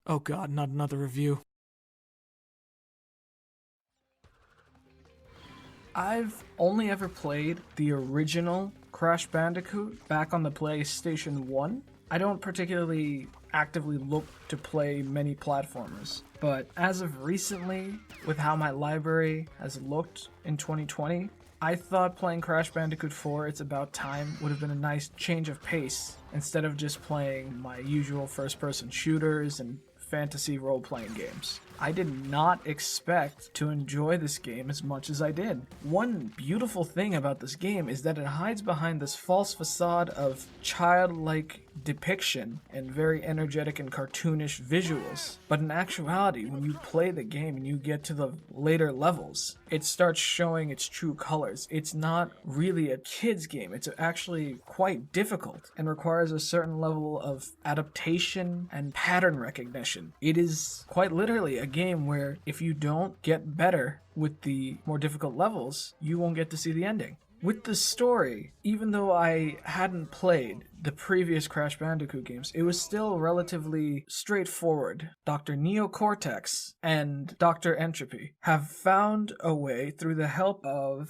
Oh god, not another review. I've only ever played the original Crash Bandicoot back on the PlayStation 1. I don't particularly actively look to play many platformers, but as of recently, with how my library has looked in 2020, I thought playing Crash Bandicoot 4 It's About Time would have been a nice change of pace instead of just playing my usual first-person shooters and fantasy role-playing games. I did not expect to enjoy this game as much as I did. One beautiful thing about this game is that it hides behind this false facade of childlike depiction and very energetic and cartoonish visuals. But in actuality, when you play the game and you get to the later levels, it starts showing its true colors. It's not really a kid's game. It's actually quite difficult and requires a certain level of adaptation and pattern recognition. It is quite literally a game where if you don't get better with the more difficult levels, you won't get to see the ending. With the story, even though I hadn't played the previous Crash Bandicoot games, it was still relatively straightforward. Dr. Neocortex and Dr. Entropy have found a way through the help of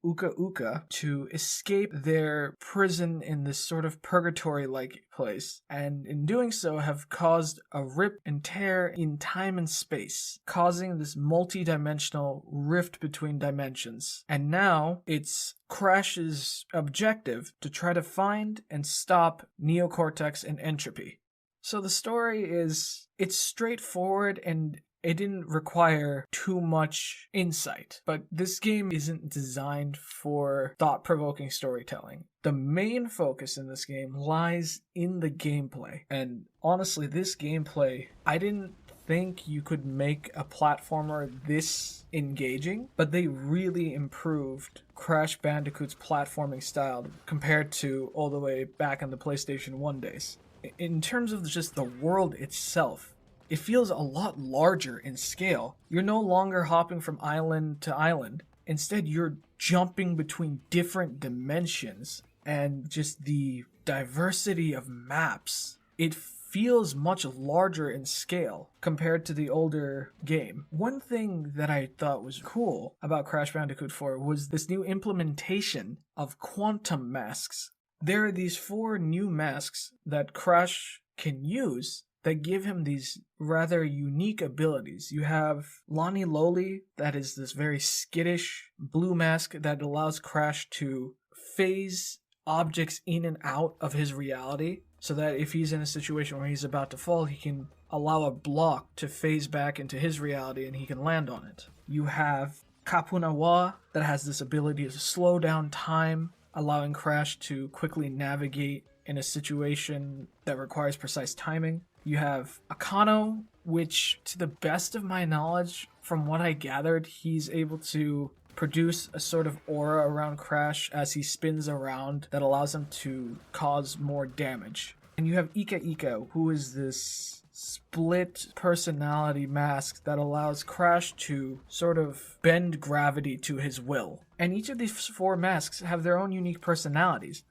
Uka Uka to escape their prison in this sort of purgatory-like place, and in doing so have caused a rip and tear in time and space, causing this multi-dimensional rift between dimensions. And now it's Crash's objective to try to find and stop Neocortex and Entropy. So the story it's straightforward and it didn't require too much insight, but this game isn't designed for thought-provoking storytelling. The main focus in this game lies in the gameplay, and honestly, this gameplay, I didn't think you could make a platformer this engaging, but they really improved Crash Bandicoot's platforming style compared to all the way back in the PlayStation 1 days. In terms of just the world itself, it feels a lot larger in scale. You're no longer hopping from island to island. Instead, you're jumping between different dimensions, and just the diversity of maps. It feels much larger in scale compared to the older game. One thing that I thought was cool about Crash Bandicoot 4 was this new implementation of quantum masks. There are these 4 new masks that Crash can use that give him these rather unique abilities. You have Lani Loli, that is this very skittish blue mask that allows Crash to phase objects in and out of his reality, so that if he's in a situation where he's about to fall, he can allow a block to phase back into his reality and he can land on it. You have Kapunawa, that has this ability to slow down time, allowing Crash to quickly navigate in a situation that requires precise timing. You have Akano, which, to the best of my knowledge, from what I gathered, he's able to produce a sort of aura around Crash as he spins around that allows him to cause more damage. And you have Ika Ika, who is this split personality mask that allows Crash to sort of bend gravity to his will. And each of these 4 masks have their own unique personalities.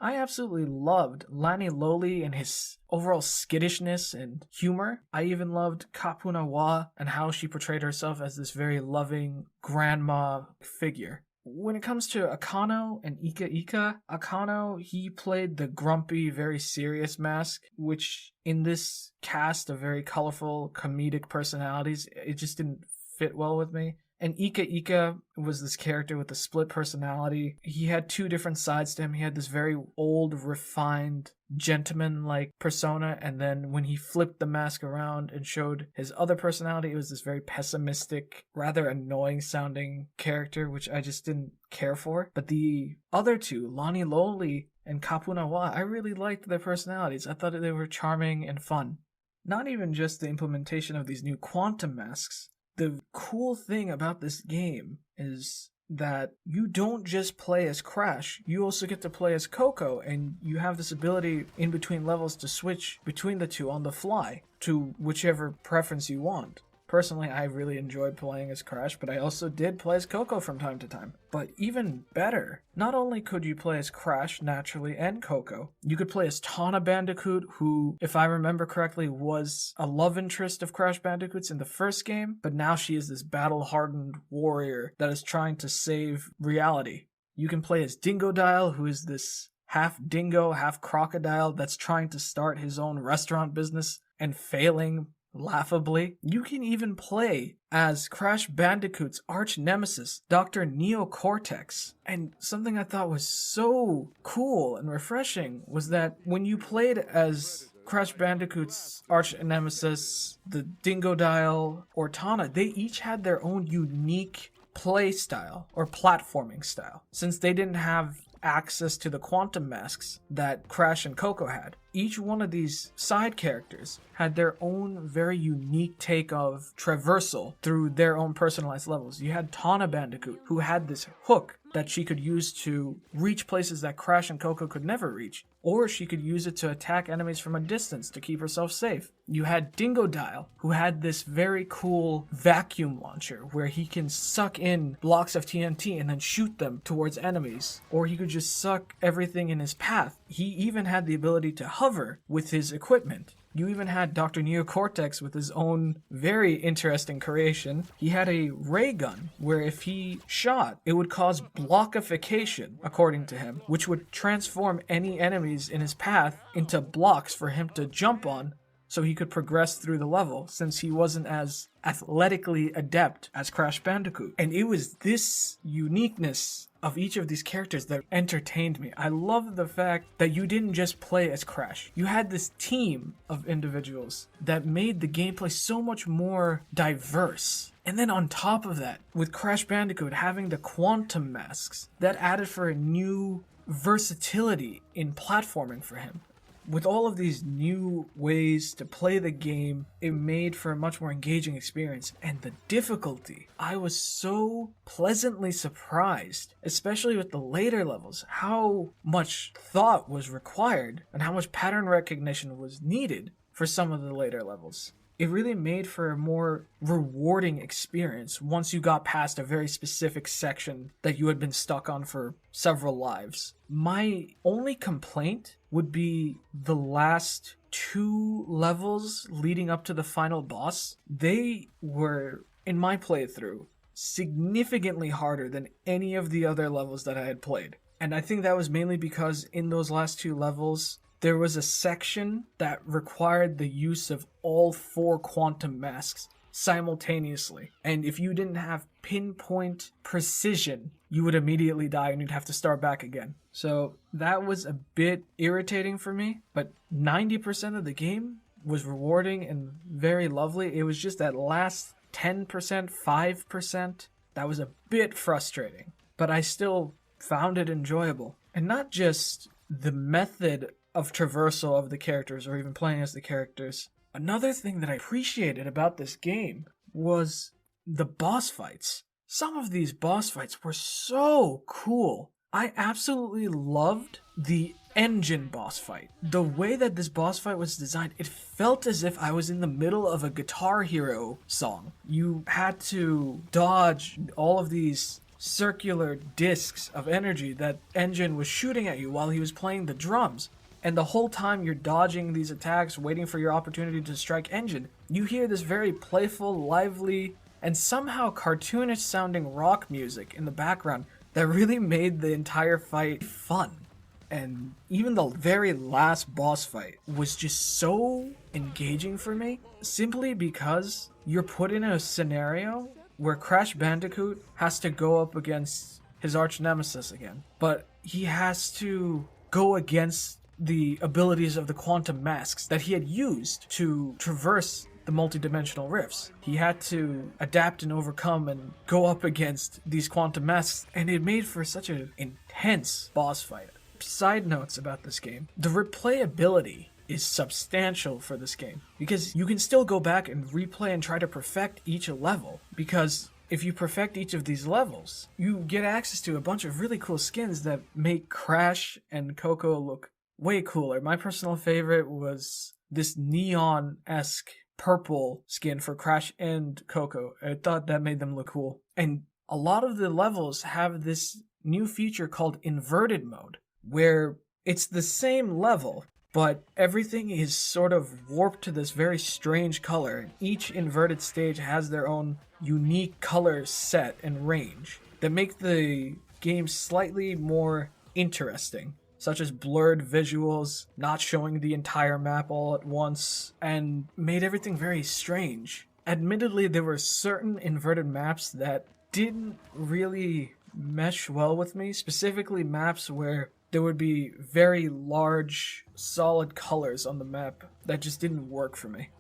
I absolutely loved Lani Loli and his overall skittishness and humor. I even loved Kapunawa and how she portrayed herself as this very loving grandma figure. When it comes to Akano and Ika Ika, Akano, he played the grumpy, very serious mask, which in this cast of very colorful comedic personalities, it just didn't fit well with me. And Ika Ika was this character with a split personality. He had 2 different sides to him. He had this very old, refined, gentleman-like persona, and then when he flipped the mask around and showed his other personality, it was this very pessimistic, rather annoying-sounding character, which I just didn't care for. But the other 2, Lani Loli and Kapunawa, I really liked their personalities. I thought they were charming and fun. Not even just the implementation of these new quantum masks. The cool thing about this game is that you don't just play as Crash, you also get to play as Coco, and you have this ability in between levels to switch between the 2 on the fly to whichever preference you want. Personally, I really enjoyed playing as Crash, but I also did play as Coco from time to time. But even better, not only could you play as Crash naturally and Coco, you could play as Tawna Bandicoot, who, if I remember correctly, was a love interest of Crash Bandicoot's in the first game, but now she is this battle-hardened warrior that is trying to save reality. You can play as Dingodile, who is this half dingo, half crocodile that's trying to start his own restaurant business and failing laughably. You can even play as Crash Bandicoot's arch nemesis, Dr. Neocortex. And something I thought was so cool and refreshing was that when you played as Crash Bandicoot's arch nemesis, the Dingodile, or Tawna, they each had their own unique play style or platforming style. Since they didn't have access to the quantum masks that Crash and Coco had, each one of these side characters had their own very unique take of traversal through their own personalized levels. You had Tawna Bandicoot, who had this hook that she could use to reach places that Crash and Coco could never reach, or she could use it to attack enemies from a distance to keep herself safe. You had Dingodile, who had this very cool vacuum launcher where he can suck in blocks of TNT and then shoot them towards enemies, or he could just suck everything in his path. He even had the ability to hover with his equipment. You even had Dr. Neocortex with his own very interesting creation. He had a ray gun where if he shot, it would cause blockification, according to him, which would transform any enemies in his path into blocks for him to jump on so he could progress through the level, since he wasn't as athletically adept as Crash Bandicoot. And it was this uniqueness of each of these characters that entertained me. I love the fact that you didn't just play as Crash. You had this team of individuals that made the gameplay so much more diverse. And then on top of that, with Crash Bandicoot having the quantum masks, that added for a new versatility in platforming for him. With all of these new ways to play the game, it made for a much more engaging experience. And the difficulty, I was so pleasantly surprised, especially with the later levels, how much thought was required and how much pattern recognition was needed for some of the later levels. It really made for a more rewarding experience once you got past a very specific section that you had been stuck on for several lives. My only complaint would be the last 2 levels leading up to the final boss. They were, in my playthrough, significantly harder than any of the other levels that I had played. And I think that was mainly because in those last 2 levels, there was a section that required the use of all 4 quantum masks simultaneously. And if you didn't have pinpoint precision, you would immediately die and you'd have to start back again. So that was a bit irritating for me, but 90% of the game was rewarding and very lovely. It was just that last 10%, 5%, that was a bit frustrating, but I still found it enjoyable. And not just the method of traversal of the characters or even playing as the characters. Another thing that I appreciated about this game was the boss fights. Some of these boss fights were so cool. I absolutely loved the engine boss fight. The way that this boss fight was designed, it felt as if I was in the middle of a Guitar Hero song. You had to dodge all of these circular discs of energy that Engine was shooting at you while he was playing the drums. And the whole time you're dodging these attacks, waiting for your opportunity to strike Engine, you hear this very playful, lively, and somehow cartoonish sounding rock music in the background that really made the entire fight fun. And even the very last boss fight was just so engaging for me, simply because you're put in a scenario where Crash Bandicoot has to go up against his arch nemesis again. But he has to go against the abilities of the quantum masks that he had used to traverse the multidimensional rifts. He had to adapt and overcome and go up against these quantum masks, and it made for such an intense boss fight. Side notes about this game. The replayability is substantial for this game, because you can still go back and replay and try to perfect each level, because if you perfect each of these levels, you get access to a bunch of really cool skins that make Crash and Coco look way cooler. My personal favorite was this neon-esque purple skin for Crash and Coco. I thought that made them look cool. And a lot of the levels have this new feature called inverted mode, where it's the same level, but everything is sort of warped to this very strange color. Each inverted stage has their own unique color set and range that make the game slightly more interesting, such as blurred visuals, not showing the entire map all at once, and made everything very strange. Admittedly, there were certain inverted maps that didn't really mesh well with me, specifically maps where there would be very large, solid colors on the map that just didn't work for me.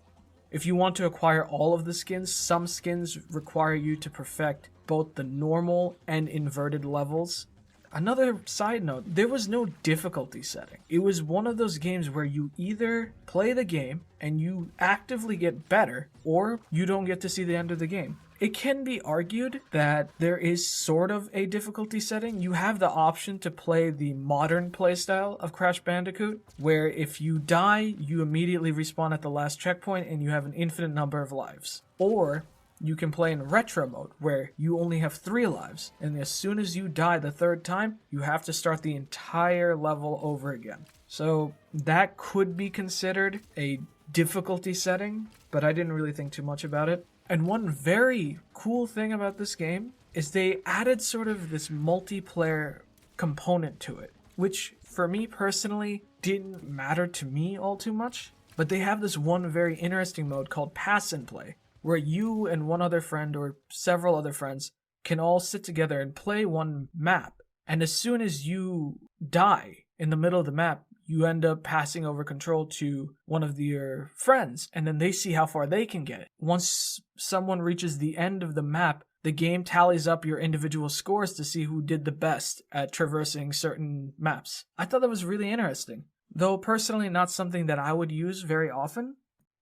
If you want to acquire all of the skins, some skins require you to perfect both the normal and inverted levels. Another side note, there was no difficulty setting. It was one of those games where you either play the game and you actively get better, or you don't get to see the end of the game. It can be argued that there is sort of a difficulty setting. You have the option to play the modern playstyle of Crash Bandicoot, where if you die, you immediately respawn at the last checkpoint and you have an infinite number of lives. Or you can play in retro mode, where you only have 3 lives, and as soon as you die the 3rd time, you have to start the entire level over again. So that could be considered a difficulty setting, but I didn't really think too much about it. And one very cool thing about this game is they added sort of this multiplayer component to it, which for me personally didn't matter to me all too much, but they have this one very interesting mode called Pass and Play, where you and one other friend or several other friends can all sit together and play one map. And as soon as you die in the middle of the map, you end up passing over control to one of your friends, and then they see how far they can get. Once someone reaches the end of the map, the game tallies up your individual scores to see who did the best at traversing certain maps. I thought that was really interesting. Though personally not something that I would use very often,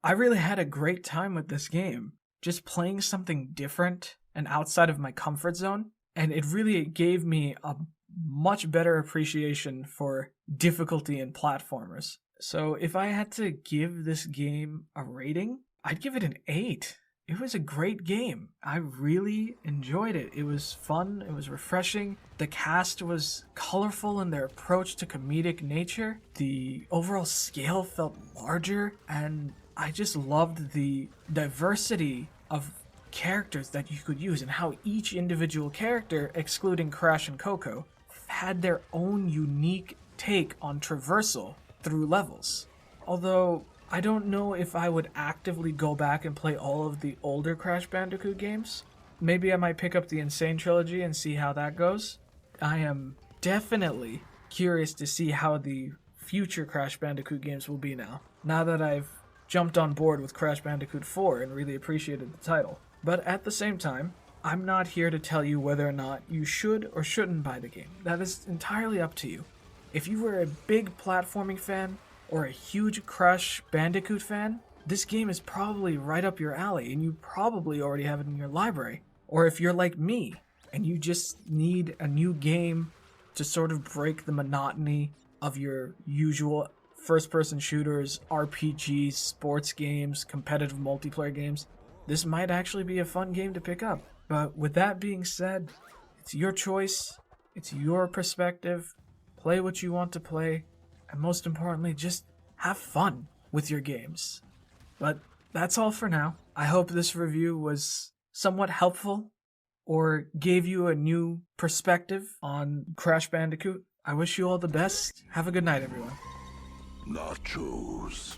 I really had a great time with this game. Just playing something different and outside of my comfort zone, and it really gave me a much better appreciation for difficulty in platformers. So if I had to give this game a rating, I'd give it an 8. It was a great game. I really enjoyed it. It was fun, it was refreshing. The cast was colorful in their approach to comedic nature. The overall scale felt larger, and I just loved the diversity of characters that you could use and how each individual character, excluding Crash and Coco, had their own unique take on traversal through levels. Although I don't know if I would actively go back and play all of the older Crash Bandicoot games. Maybe I might pick up the Insane Trilogy and see how that goes. I am definitely curious to see how the future Crash Bandicoot games will be now that I've jumped on board with Crash Bandicoot 4 and really appreciated the title. But at the same time, I'm not here to tell you whether or not you should or shouldn't buy the game. That is entirely up to you. If you were a big platforming fan or a huge Crash Bandicoot fan, this game is probably right up your alley and you probably already have it in your library. Or if you're like me and you just need a new game to sort of break the monotony of your usual first-person shooters, RPGs, sports games, competitive multiplayer games, this might actually be a fun game to pick up. But with that being said, it's your choice, it's your perspective, play what you want to play, and most importantly, just have fun with your games. But that's all for now. I hope this review was somewhat helpful or gave you a new perspective on Crash Bandicoot. I wish you all the best. Have a good night, everyone. Nachos.